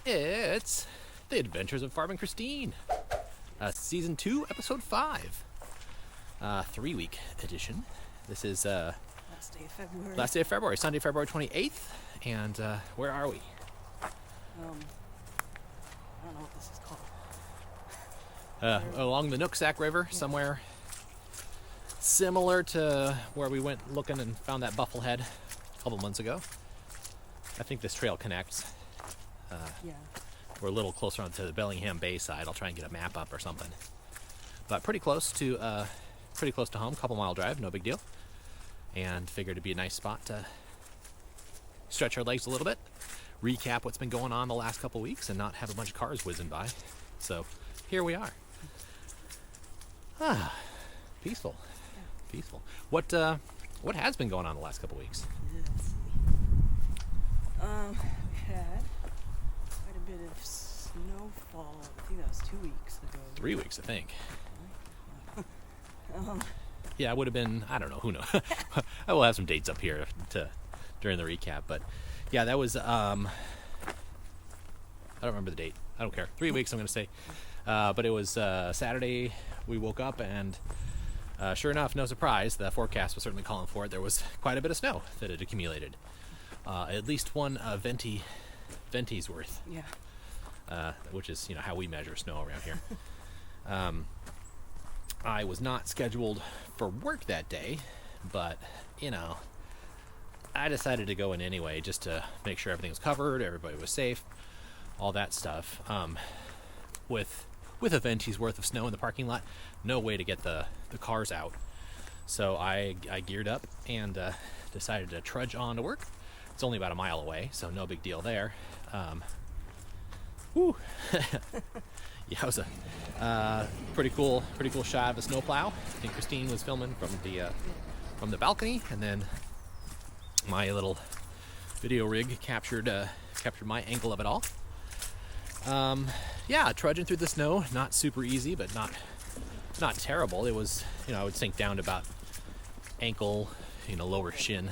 It's The Adventures of Farb and Christine, Season 2, Episode 5, 3-week edition. This is Last day of February. last day of February, Sunday, February 28th, and where are we? I don't know what this is called. Along the Nooksack River, somewhere similar to where we went looking and found that bufflehead a couple months ago. I think this trail connects. Yeah. We're a little closer onto the Bellingham Bay side. I'll try and get a map up or something. But pretty close to home, couple mile drive, no big deal. And figured it'd be a nice spot to stretch our legs a little bit, recap what's been going on the last couple weeks, and not have a bunch of cars whizzing by. So here we are. Peaceful. Yeah. Peaceful. What has been going on the last couple weeks? Let's see. We had quite a bit of snowfall. I think that was 2 weeks ago. 3 weeks, I think. Um, Yeah, it would have been, I don't know, who knows. I will have some dates up here during the recap, but yeah, that was, I don't remember the date. I don't care. 3 weeks, I'm going to say. But it was Saturday, we woke up, and sure enough, no surprise, the forecast was certainly calling for it. There was quite a bit of snow that had accumulated. At least one venti's worth, yeah. which is, how we measure snow around here. I was not scheduled for work that day, but, I decided to go in anyway just to make sure everything was covered, everybody was safe, all that stuff. With a venti's worth of snow in the parking lot, no way to get the cars out. So I geared up and decided to trudge on to work. It's only about a mile away, so no big deal there. Woo! Yeah, it was a pretty cool shot of a snowplow. I think Christine was filming from the balcony, and then my little video rig captured my angle of it all. Yeah, trudging through the snow, not super easy, but not terrible. It was, I would sink down to about ankle, lower shin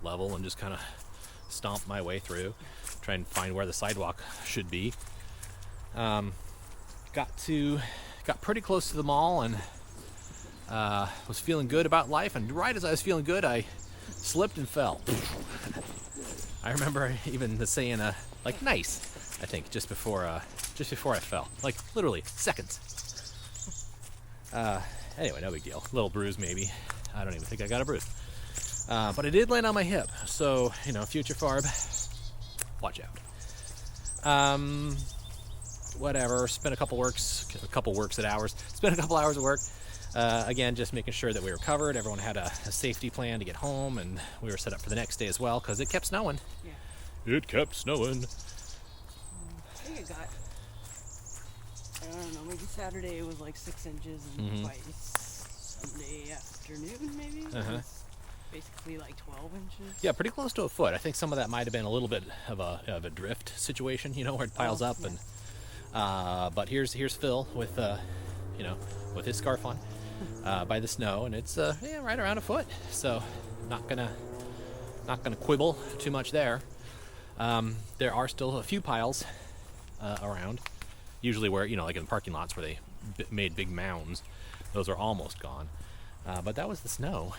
level, and just kind of stomp my way through, try and find where the sidewalk should be. Got pretty close to the mall and was feeling good about life, and right as I was feeling good, I slipped and fell. I remember even saying like nice, I think, just before I fell, like literally seconds. Anyway, no big deal. Little bruise maybe. I don't even think I got a bruise, but I did land on my hip. So future Farb, watch out. Whatever, spent a couple hours at work. Again, just making sure that we were covered. Everyone had a safety plan to get home, and we were set up for the next day as well, because it kept snowing. Yeah. It kept snowing. I think it got, I don't know, maybe Saturday it was like 6 inches, and by Sunday afternoon maybe it was basically like 12 inches. Yeah, pretty close to a foot. I think some of that might have been a little bit of a drift situation, where it piles up. Yeah. And but here's Phil with with his scarf on by the snow, and it's right around a foot. So not gonna quibble too much there. There are still a few piles around. Usually where like in parking lots where they made big mounds, those are almost gone. But that was the snow.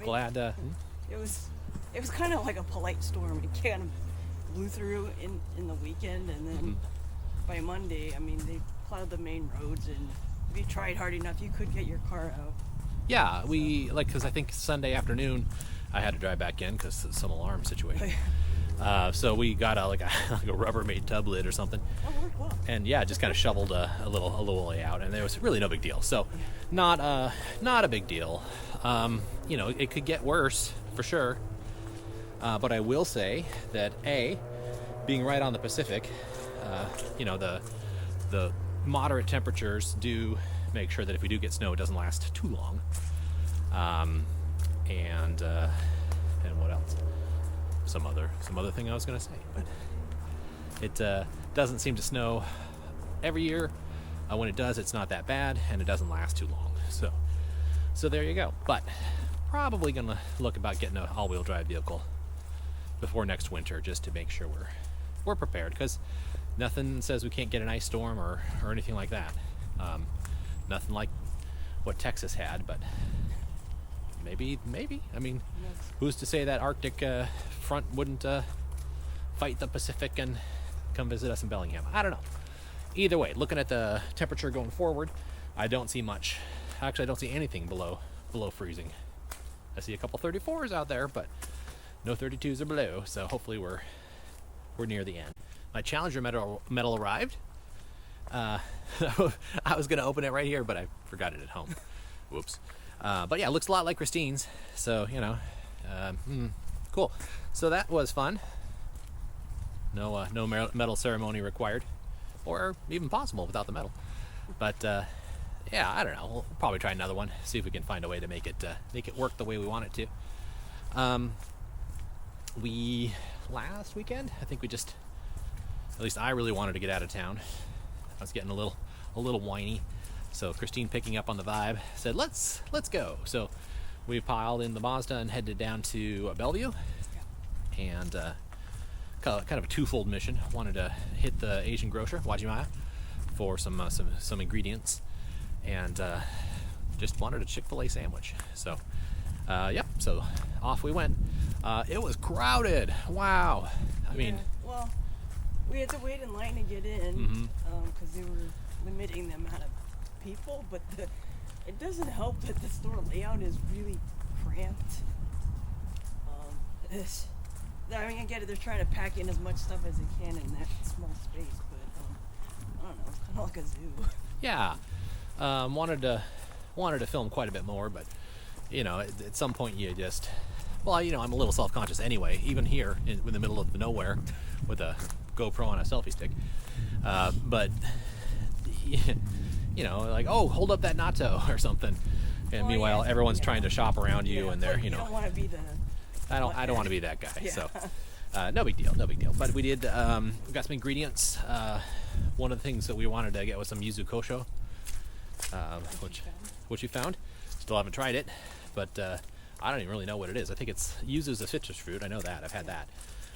Glad. It was kind of like a polite storm. It kind of blew through in the weekend, and then by Monday, they plowed the main roads, and if you tried hard enough, you could get your car out. Yeah, because I think Sunday afternoon I had to drive back in because of some alarm situation. So we got like a Rubbermaid tub lid or something. That worked well. And yeah, just kind of shoveled a little way out, and there was really no big deal. So not a big deal. It could get worse for sure. But I will say that being right on the Pacific, the moderate temperatures do make sure that if we do get snow, it doesn't last too long. And what else? Some other thing I was going to say, but it doesn't seem to snow every year. When it does, it's not that bad, and it doesn't last too long. So there you go. But probably going to look about getting an all-wheel drive vehicle before next winter, just to make sure we're prepared, because nothing says we can't get an ice storm or anything like that. Nothing like what Texas had, but maybe. I mean, who's to say that Arctic front wouldn't fight the Pacific and come visit us in Bellingham? I don't know. Either way, looking at the temperature going forward, I don't see much. Actually, I don't see anything below freezing. I see a couple 34s out there, but no 32s or below. So hopefully we're near the end. My Challenger medal arrived. I was gonna open it right here, but I forgot it at home. Whoops. But yeah, it looks a lot like Christine's. So cool. So that was fun. No medal ceremony required, or even possible without the medal. But yeah, I don't know. We'll probably try another one. See if we can find a way to make it work the way we want it to. We last weekend, I think at least I really wanted to get out of town. I was getting a little whiny. So Christine, picking up on the vibe, said, let's go. So we piled in the Mazda and headed down to Bellevue. And kind of a twofold mission. Wanted to hit the Asian grocer, Wajimaya, for some ingredients. And just wanted a Chick-fil-A sandwich. So, so off we went. It was crowded. Wow. I mean... Well, we had to wait in line to get in because they were limiting the amount of people, but it doesn't help that the store layout is really cramped. I mean, I get it, they're trying to pack in as much stuff as they can in that small space, but I don't know, it's kind of like a zoo. Yeah. Wanted to film quite a bit more, but at some point you just, I'm a little self-conscious anyway, even here in the middle of nowhere with a GoPro on a selfie stick. But like, oh, hold up that natto or something. And meanwhile, everyone's trying to shop around you, and they're, you don't want to be the... I don't want to be that guy. Yeah. So, no big deal. But we did, we got some ingredients. One of the things that we wanted to get was some yuzu kosho, which we found. Still haven't tried it, but I don't even really know what it is. I think it's yuzu's a citrus fruit. I know that. I've had that.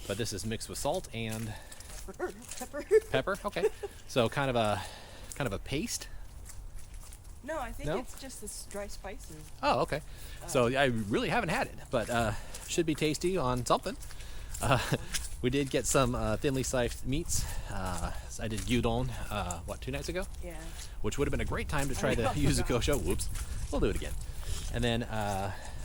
But this is mixed with salt and pepper. Okay. So kind of a paste. No, I think it's just the dry spices. Oh, okay. So I really haven't had it, but should be tasty on something. We did get some thinly sliced meats. I did gyudon, 2 nights ago? Yeah. Which would have been a great time to try the yuzu kosho. Whoops. We'll do it again. And then,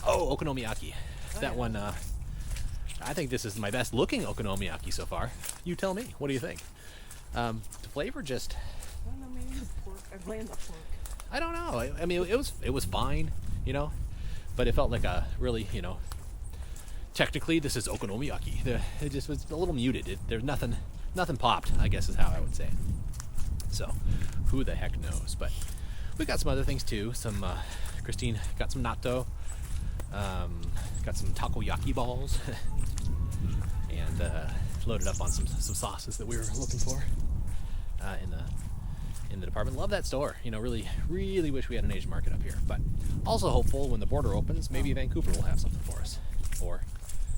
okonomiyaki. That one, I think this is my best looking okonomiyaki so far. You tell me. What do you think? The flavor just... I don't know, maybe the pork. I blame the pork. I don't know. I mean, it was fine, but it felt like a really, technically this is okonomiyaki. It just was a little muted. There's nothing popped, I guess is how I would say it. So, who the heck knows? But we got some other things too. Christine got some natto, got some takoyaki balls, and loaded up on some sauces that we were looking for in the department. Love that store. Really, really wish we had an Asian market up here. But also hopeful when the border opens, maybe Vancouver will have something for us, or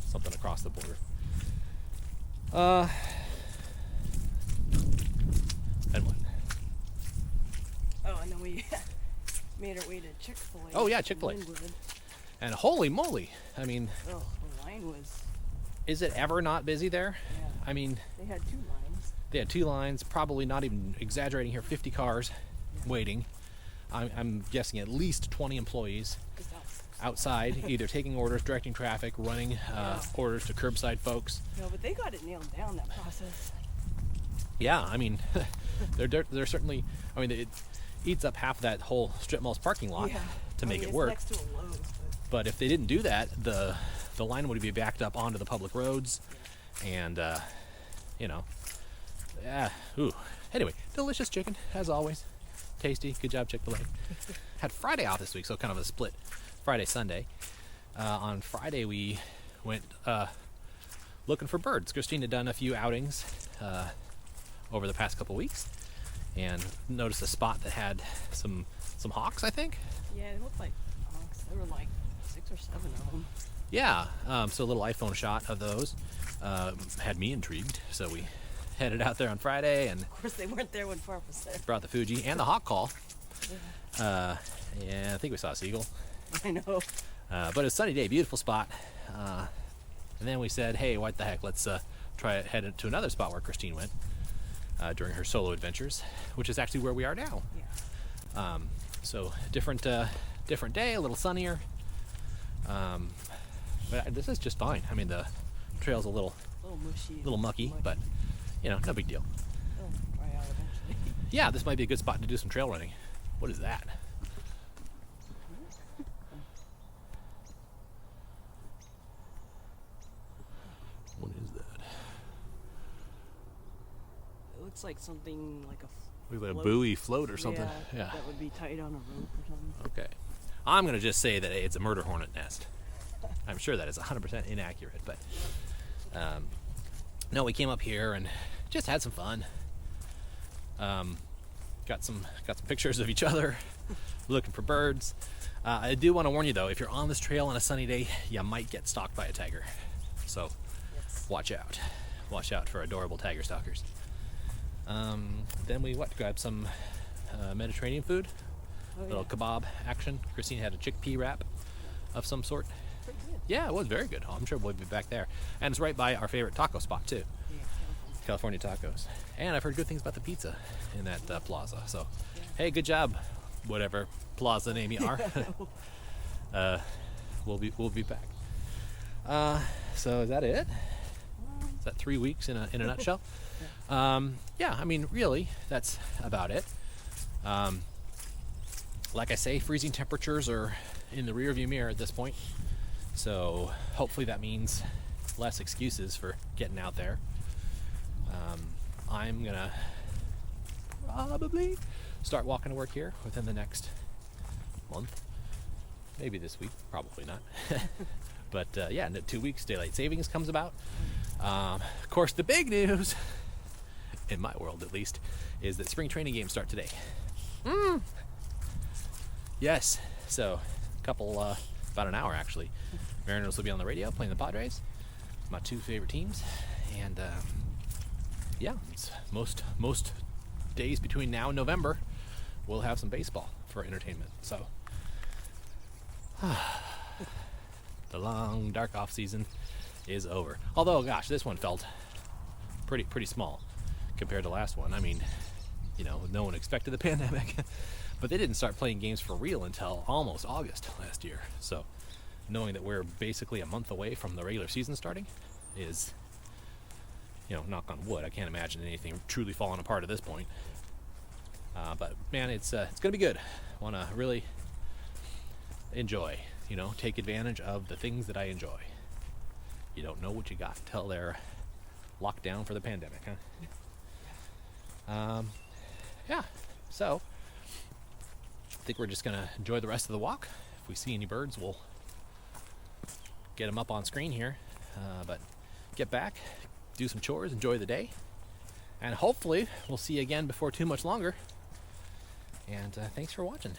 something across the border. And what? Oh, and then we made our way to Chick-fil-A. Oh yeah, Chick-fil-A. And holy moly! I mean, the line was... Is it ever not busy there? Yeah. I mean, they had 2 lines. They had 2 lines, probably not even exaggerating here, 50 cars waiting. I'm guessing at least 20 employees outside, either taking orders, directing traffic, running orders to curbside folks. No, but they got it nailed down, that process. Yeah, I mean, they're certainly, I mean, it eats up half that whole strip mall's parking lot to make it work. Next to a Lowe's, but if they didn't do that, the line would be backed up onto the public roads, and, yeah, ooh. Anyway, delicious chicken, as always. Tasty. Good job, Chick-fil-A. Had Friday off this week, so kind of a split Friday, Sunday. On Friday, we went looking for birds. Christine had done a few outings over the past couple weeks, and noticed a spot that had some hawks, I think. Yeah, they looked like hawks. There were like 6 or 7 of them. Yeah, so a little iPhone shot of those had me intrigued. So we headed out there on Friday and Of course, they weren't there when Farb was there. brought the Fuji and the hawk call. Yeah, I think we saw a seagull. I know. But it was a sunny day, beautiful spot. And then we said, hey, what the heck, let's head to another spot where Christine went during her solo adventures, which is actually where we are now. Yeah. So different day, a little sunnier. But this is just fine. I mean, the trail's a little mushy. mucky, but you know, no big deal. It'll dry out eventually. Yeah, this might be a good spot to do some trail running. What is that? What is that? It looks like something like a Like a float. buoy float or something. Yeah. That would be tied on a rope or something. Okay. I'm going to just say that it's a murder hornet nest. I'm sure that is 100% inaccurate, but no, we came up here and just had some fun. Got some pictures of each other, looking for birds. I do want to warn you though, if you're on this trail on a sunny day, you might get stalked by a tiger. So watch out. Watch out for adorable tiger stalkers. Then we grabbed some Mediterranean food. Little kebab action. Christine had a chickpea wrap of some sort. Pretty good. Yeah, it was very good. I'm sure we'll be back there. And it's right by our favorite taco spot too. Yeah, California tacos. And I've heard good things about the pizza in that plaza. So, hey, good job, whatever plaza name you are. We'll be back. So is that it? Is that 3 weeks in a nutshell? Yeah, I mean, really, that's about it. Like I say, freezing temperatures are in the rearview mirror at this point. So hopefully that means less excuses for getting out there. I'm gonna probably start walking to work here within the next month. Maybe this week, probably not. But yeah, in 2 weeks, daylight savings comes about. Of course, the big news, in my world at least, is that spring training games start today. Yes, so about an hour actually. Mariners will be on the radio playing the Padres, my two favorite teams, and yeah, it's most days between now and November, we'll have some baseball for entertainment. So the long dark off season is over. Although, gosh, this one felt pretty small compared to last one. I mean, you know, no one expected the pandemic. But they didn't start playing games for real until almost August last year. So knowing that we're basically a month away from the regular season starting is, you know, knock on wood. I can't imagine anything truly falling apart at this point. But man, it's going to be good. Want to really enjoy, you know, take advantage of the things that I enjoy. You don't know what you got until they're locked down for the pandemic, huh? Yeah, so I think we're just going to enjoy the rest of the walk. If we see any birds, we'll get them up on screen here. But get back, do some chores, enjoy the day. And hopefully we'll see you again before too much longer. And thanks for watching.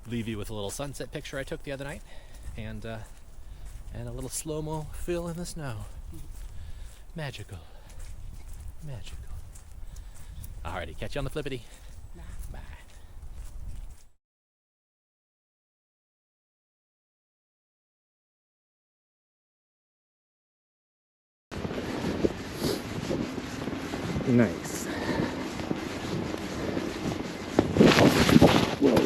Leave you with a little sunset picture I took the other night. And a little slow-mo fill in the snow. Magical. Magical. Alrighty, catch you on the flippity. Bye. Nice. Whoa.